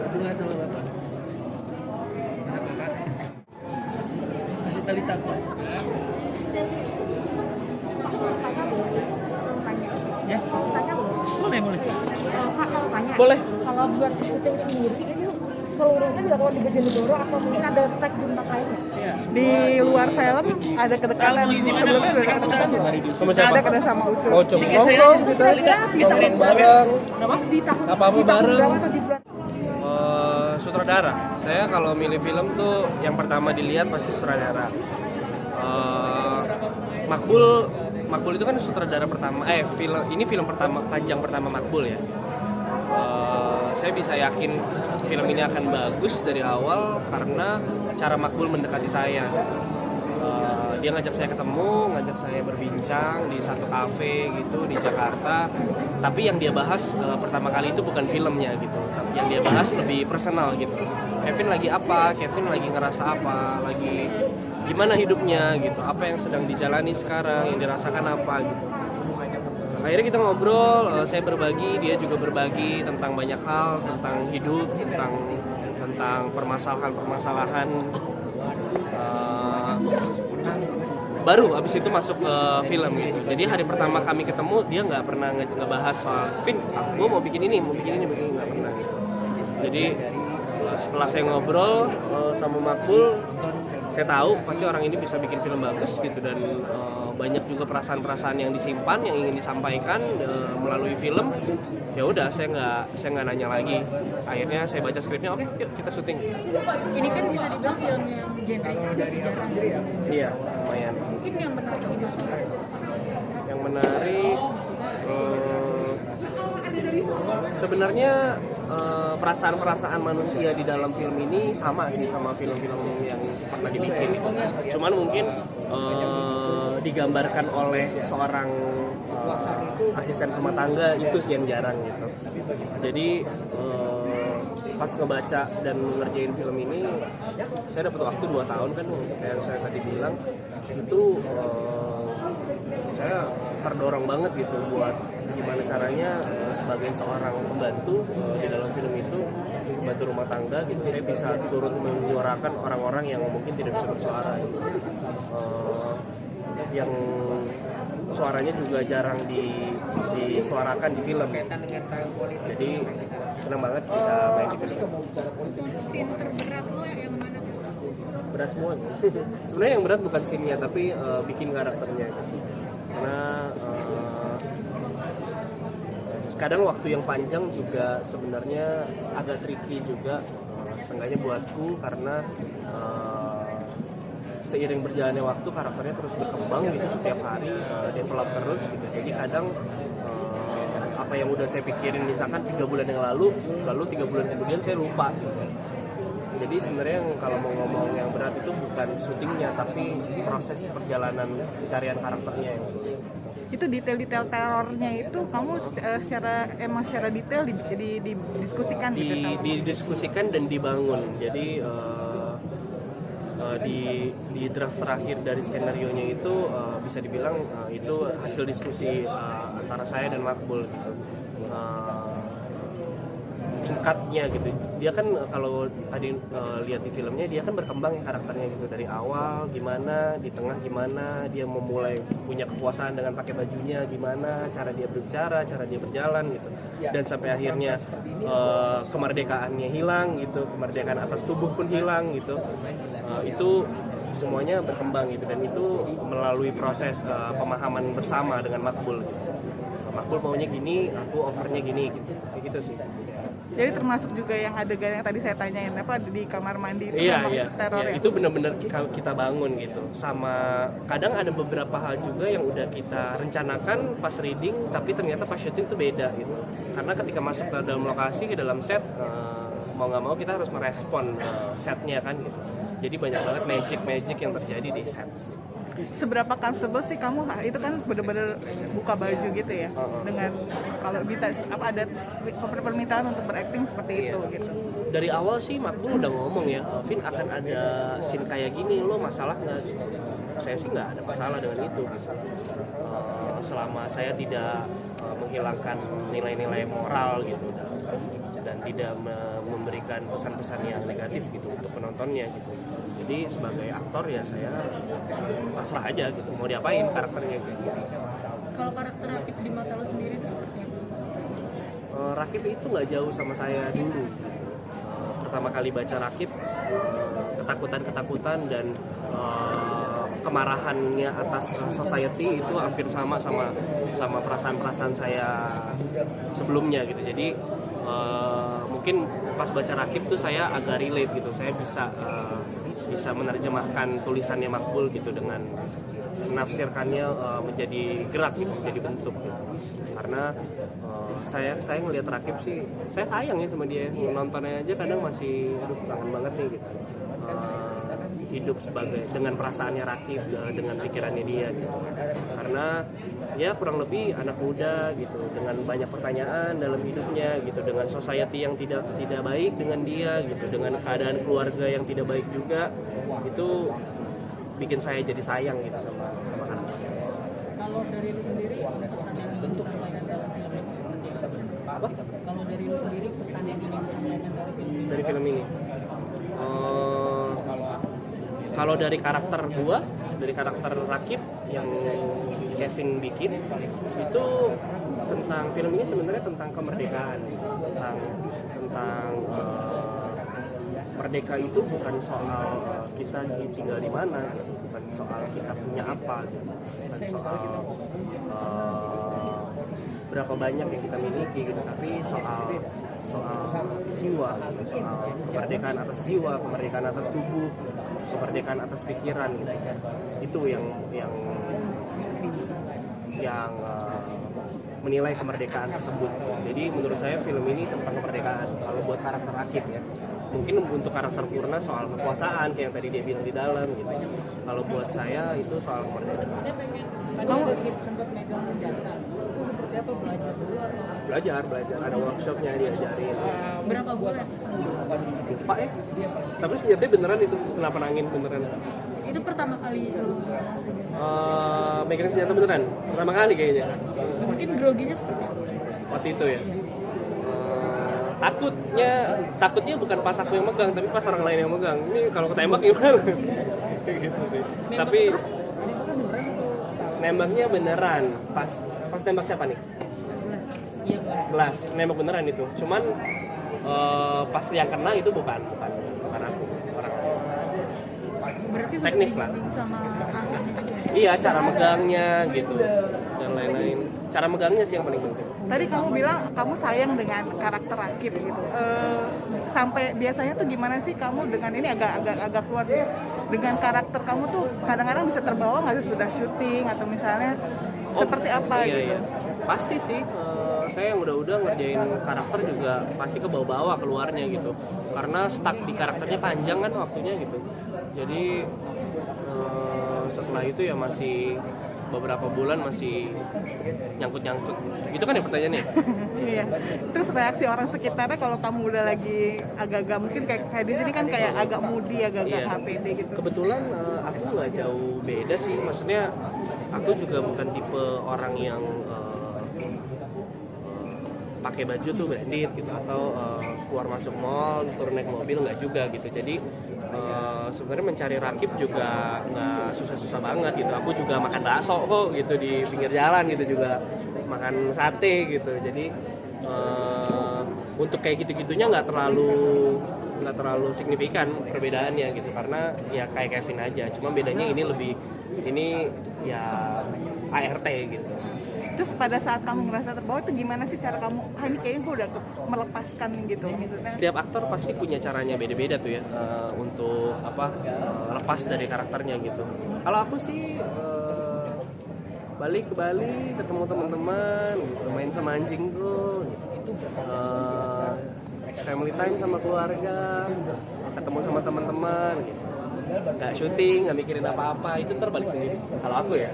Bunga sama bapak. Mana kakak? Kasih tali takwa. Ya, boleh. Kak, kalau tanya, Boleh. kalau buat syuting sendiri ini seluruhnya dilakukan di Bojonegoro atau mungkin ada tag di tempat lainnya? Di luar film ada kedekatan, sebelumnya udah ada kedekatan belum? Sama siapa? Ada kedekatan sama Ucup. Oh, Ucup. Nongkrong kita Geserin bareng. Di tahun Apa-apa di tahun bareng. berapa atau di bulan? Sutradara. Saya kalau milih film tuh yang pertama dilihat pasti sutradara. Makbul itu kan sutradara pertama. Film pertama panjang pertama Makbul ya. Saya bisa yakin film ini akan bagus dari awal karena cara Makbul mendekati saya. Dia ngajak saya ketemu, ngajak saya berbincang di satu kafe gitu di Jakarta. Tapi yang dia bahas pertama kali itu bukan filmnya gitu. Yang dia bahas lebih personal gitu. Kevin lagi apa? Kevin lagi ngerasa apa? Lagi gimana hidupnya gitu? Apa yang sedang dijalani sekarang? Yang dirasakan apa gitu? Akhirnya kita ngobrol, saya berbagi, dia juga berbagi tentang banyak hal, tentang hidup, tentang permasalahan-permasalahan. Baru abis itu masuk ke film gitu. Jadi hari pertama kami ketemu dia nggak pernah ngebahas soal Vin, gue mau bikin ini nggak pernah gitu. Jadi setelah saya ngobrol sama Makbul, saya tahu pasti orang ini bisa bikin film bagus gitu dan banyak juga perasaan-perasaan yang disimpan yang ingin disampaikan melalui film. Ya udah saya nggak nanya lagi. Akhirnya saya baca skripnya, oke, yuk kita syuting. Ini kan bisa dibilang film yang genrenya ada sejarah. Iya, lumayan. Mungkin yang menarik di mana? Yang menarik sebenarnya perasaan-perasaan manusia di dalam film ini sama sih sama film-film yang pernah dibikin gitu. Cuman mungkin digambarkan oleh seorang asisten rumah tangga itu sih yang jarang gitu. Jadi pas ngebaca dan ngerjain film ini saya dapat waktu 2 tahun kan kayak saya tadi bilang itu saya terdorong banget gitu buat gimana caranya sebagai seorang pembantu di dalam film itu pembantu rumah tangga gitu saya bisa turut menyuarakan orang-orang yang mungkin tidak bisa bersuara gitu. Yang suaranya juga jarang disuarakan di film. Jadi senang banget bisa main di film. Untuk scene terberat lo yang mana? Berat semua. Sebenarnya yang berat bukan scene-nya tapi bikin karakternya. Karena kadang waktu yang panjang juga sebenarnya agak tricky juga. Seenggaknya buatku karena seiring berjalannya waktu karakternya terus berkembang gitu setiap hari develop terus gitu. Jadi kadang apa yang udah saya pikirin misalkan 3 bulan yang lalu 3 bulan kemudian saya lupa gitu. Jadi sebenarnya kalau mau ngomong yang berat itu bukan syutingnya tapi proses perjalanan pencarian karakternya yang susah. Itu detail-detail terornya itu kamu secara detail didiskusikan gitu sama didiskusikan dan dibangun. Jadi di draft terakhir dari skenario-nya itu bisa dibilang itu hasil diskusi antara saya dan Makbul gitu. Tingkatnya gitu. Dia kan kalau tadi lihat di filmnya dia kan berkembang ya karakternya gitu dari awal gimana, di tengah gimana, dia memulai punya kepuasan dengan pakai bajunya gimana, cara dia berbicara, cara dia berjalan gitu. Dan sampai akhirnya kemerdekaannya hilang gitu, kemerdekaan atas tubuh pun hilang gitu. Itu semuanya berkembang gitu dan itu melalui proses pemahaman bersama dengan Makbul. Makbul maunya gini, aku overnya gini gitu. Kayak gitu sih. Jadi termasuk juga yang adegan yang tadi saya tanyain apa di kamar mandi itu Iya. teror Itu benar-benar kita bangun gitu. Sama kadang ada beberapa hal juga yang udah kita rencanakan pas reading tapi ternyata pas syuting itu beda gitu. Karena ketika masuk ke dalam lokasi, ke dalam set mau nggak mau kita harus merespon setnya kan gitu. Jadi banyak banget magic yang terjadi di set. Seberapa comfortable sih kamu itu kan benar-benar buka baju gitu ya dengan kalau bisa apa ada permintaan untuk berakting seperti itu gitu. dari awal sih Makbul udah ngomong ya, Vin akan ada scene kayak gini, lo masalah nggak? Saya sih nggak ada masalah dengan itu. Selama saya tidak menghilangkan nilai-nilai moral gitu dan tidak memberikan pesan-pesan yang negatif gitu untuk penontonnya gitu. Jadi sebagai aktor ya saya pasrah aja gitu, mau diapain karakternya gitu. Kalau karakter Rakib di mata lo sendiri itu seperti apa? Rakib itu nggak jauh sama saya dulu. Pertama kali baca Rakib, ketakutan dan kemarahannya atas society itu hampir sama perasaan-perasaan saya sebelumnya gitu. Jadi mungkin pas baca Rakib tuh saya agak relate gitu. Saya bisa menerjemahkan tulisannya Makbul gitu dengan menafsirkannya menjadi gerak gitu, menjadi bentuk gitu. Karena saya ngelihat Rakib sih, saya sayang ya sama dia. Nontonnya aja kadang masih kangen banget nih gitu. Hidup sebagai dengan perasaannya Rakib, dengan pikirannya dia gitu. Karena ya kurang lebih anak muda gitu, dengan banyak pertanyaan dalam hidupnya gitu, dengan society yang tidak baik dengan dia gitu, dengan keadaan keluarga yang tidak baik juga, itu bikin saya jadi sayang gitu sama anaknya. Kalau dari lu sendiri pesan yang bentuk permainan dalam film ini seperti apa? Kalau dari lu sendiri pesan yang ingin disampaikan dari film ini? Kalau dari karakter gua, dari karakter Rakib yang Kevin bikin, itu tentang film ini sebenarnya tentang kemerdekaan, tentang merdeka itu bukan soal kita tinggal di mana, bukan soal kita punya apa, bukan soal berapa banyak yang kita miliki gitu, tapi soal jiwa, soal kemerdekaan atas jiwa, kemerdekaan atas tubuh, kemerdekaan atas pikiran gitu. Itu yang menilai kemerdekaan tersebut. Jadi menurut saya film ini tentang kemerdekaan. Kalau buat karakter Rakib ya, mungkin untuk karakter Purna soal kekuasaan kayak yang tadi dia bilang di dalam gitu. Kalau buat saya itu soal kemerdekaan. Kamu sempat megang senjata, itu seperti apa, belajar dulu atau? Belajar, ada workshopnya diajarin. Berapa bulan? Lupa ya. Tapi senjatanya beneran itu, senapan angin beneran. Itu pertama kali lu Megang senjata beneran, pertama kali kayaknya. mungkin groginya seperti apa? Waktu itu ya. Takutnya bukan pas aku yang megang, tapi pas orang lain yang megang. Ini kalau ketembak gimana? Gitu sih. Tapi nembaknya beneran. Pas tembak siapa nih? Iya, Gelas. Nembak beneran itu. Cuman pas yang kena itu bukan aku. Berarti Teknis lah. sama ahlinya juga. Iya, cara megangnya gitu dan lain-lain. Cara megangnya sih yang paling penting. Tadi kamu bilang kamu sayang dengan karakter Rakib gitu. Sampai biasanya tuh gimana sih kamu dengan ini agak keluar sih. Dengan karakter kamu tuh kadang-kadang bisa terbawa nggak sih sudah syuting atau misalnya seperti apa iya, gitu? Iya. Pasti sih. Saya yang udah ngerjain karakter juga pasti ke bawah-bawah keluarnya gitu. Karena stuck di karakternya panjang kan waktunya gitu. Jadi setelah itu ya masih beberapa bulan masih nyangkut-nyangkut. Itu kan ya pertanyaannya. Iya. Terus reaksi orang sekitarnya kalau kamu udah lagi agak-agak mungkin kayak di sini kan kayak agak moody, agak-agak Iya. HPD gitu. Kebetulan aku nggak jauh beda sih. Maksudnya aku juga bukan tipe orang yang pakai baju tuh branded gitu atau keluar masuk mall, turun naik mobil nggak juga gitu. Jadi sebenarnya mencari Rakib juga nggak susah-susah banget gitu. Aku juga makan bakso kok gitu di pinggir jalan gitu, juga makan sate gitu. Jadi untuk kayak gitu-gitunya nggak terlalu signifikan perbedaannya gitu, karena ya kayak Kevin aja. Cuma bedanya ini ya ART gitu. Terus pada saat kamu ngerasa terbawa itu gimana sih cara kamu? Ini kayaknya gue udah melepaskan gitu. Setiap aktor pasti punya caranya beda-beda tuh ya untuk lepas dari karakternya gitu. Kalau aku sih balik ke Bali, ketemu teman-teman, gitu, main sama anjingku, gitu. Family time sama keluarga, ketemu sama teman-teman, gitu. Nggak syuting, nggak mikirin apa-apa, itu ntar balik sendiri. Kalau aku ya.